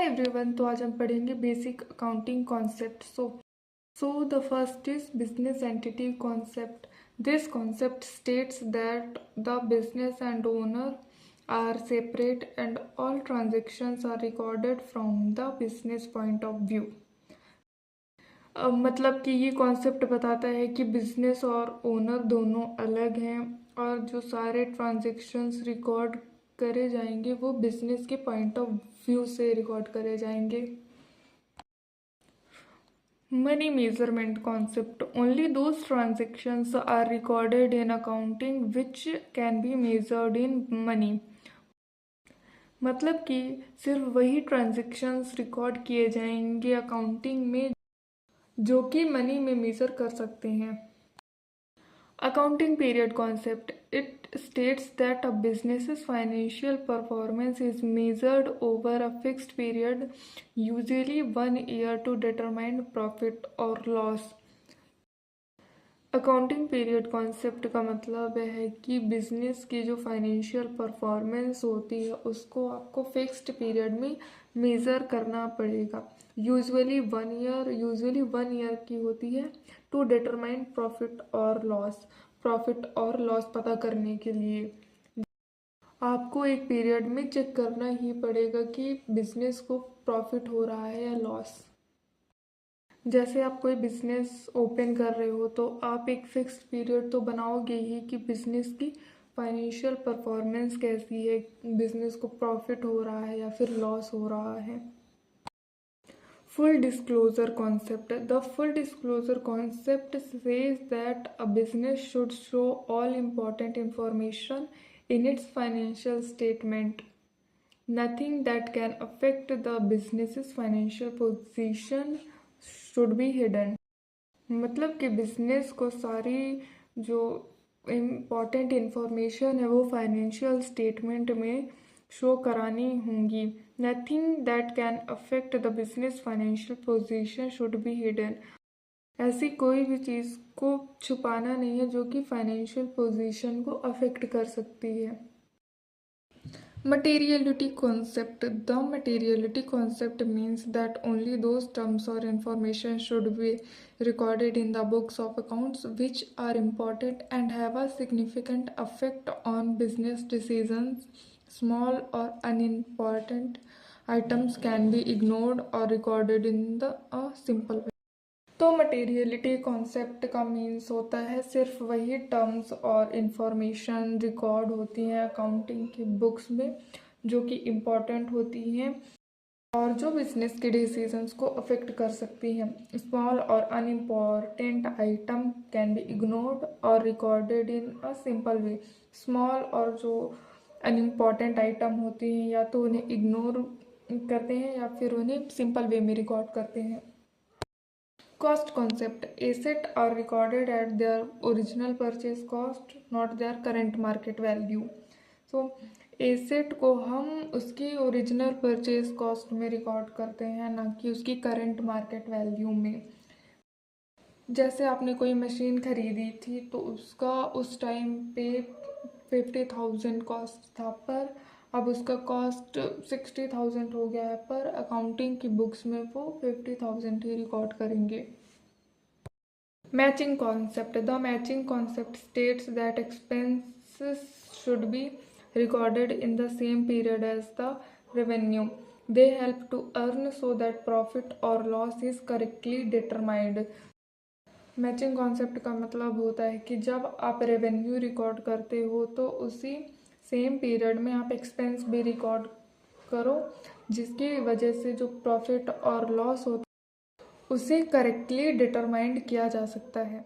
Everyone, तो आज हम पढ़ेंगे basic accounting concept. So the first is business entity concept. This concept states that the business and owner are separate and all transactions are recorded from the business point of view. मतलब कि ये concept बताता है कि business और owner दोनों अलग हैं और जो सारे ट्रांजेक्शन्स रिकॉर्ड करे जाएंगे वो बिजनेस के पॉइंट ऑफ व्यू से रिकॉर्ड करे जाएंगे। Money measurement concept. Only those transactions are recorded in accounting which can be measured in money. मतलब कि सिर्फ वही ट्रांजेक्शन्स रिकॉर्ड किए जाएंगे अकाउंटिंग में जो कि मनी में मेजर कर सकते हैं। Accounting period concept. It states that a business's financial performance is measured over a fixed period, usually 1 year, to determine profit or loss. Accounting period concept का मतलब है कि बिजनेस की जो फाइनेंशियल परफॉर्मेंस होती है उसको आपको फिक्स्ड पीरियड में मेज़र करना पड़ेगा। यूजुअली 1 ईयर की होती है टू डिटरमाइन प्रॉफिट और लॉस पता करने के लिए आपको एक पीरियड में चेक करना ही पड़ेगा कि बिजनेस को प्रॉफिट हो रहा है या लॉस। जैसे आप कोई बिजनेस ओपन कर रहे हो तो आप एक फिक्स्ड पीरियड तो बनाओगे ही कि बिजनेस की फाइनेंशियल परफॉर्मेंस कैसी है, बिजनेस को प्रॉफिट हो रहा है या फिर लॉस हो रहा है। Full disclosure concept. The full disclosure concept says that a business should show all important information in its financial statement. Nothing that can affect the business's financial position should be hidden. मतलब कि business को सारी जो important information है वो financial statement में show करानी होंगी। Nothing that can affect the business financial position should be hidden. ऐसी कोई भी चीज़ को छुपाना नहीं है जो कि फाइनेंशियल पोजीशन को अफेक्ट कर सकती है। Materiality concept. The materiality concept means that only those terms or information should be recorded in the books of accounts which are important and have a significant effect on business decisions. Small or unimportant items can be ignored or recorded in a simple way. तो materiality concept का means होता है सिर्फ वही terms और information record होती हैं accounting की बुक्स में जो कि इम्पॉर्टेंट होती हैं और जो बिजनेस के डिसीजंस को अफेक्ट कर सकती हैं। स्मॉल और unimportant item can be ignored और recorded in a simple way. Small और जो अनइम्पॉर्टेंट आइटम होती हैं या तो उन्हें इग्नोर करते हैं या फिर उन्हें सिंपल वे में रिकॉर्ड करते हैं। Cost concept. Assets are recorded at their original purchase cost, not their current market value. So asset को हम उसकी ओरिजिनल परचेज कॉस्ट में रिकॉर्ड करते हैं, ना कि उसकी करंट मार्केट वैल्यू में। जैसे आपने कोई मशीन खरीदी थी तो उसका उस टाइम पे 50,000 कॉस्ट था, पर अब उसका कॉस्ट 60,000 हो गया है, पर अकाउंटिंग की बुक्स में वो 50,000 ही रिकॉर्ड करेंगे। Matching concept. The matching concept states that expenses should be recorded in the same period as the revenue. They help to earn so that profit or loss is correctly determined. Matching concept का मतलब होता है कि जब आप revenue record करते हो तो उसी सेम पीरियड में आप एक्सपेंस भी रिकॉर्ड करो, जिसकी वजह से जो प्रॉफिट और लॉस होता है उसे करेक्टली डिटरमाइंड किया जा सकता है।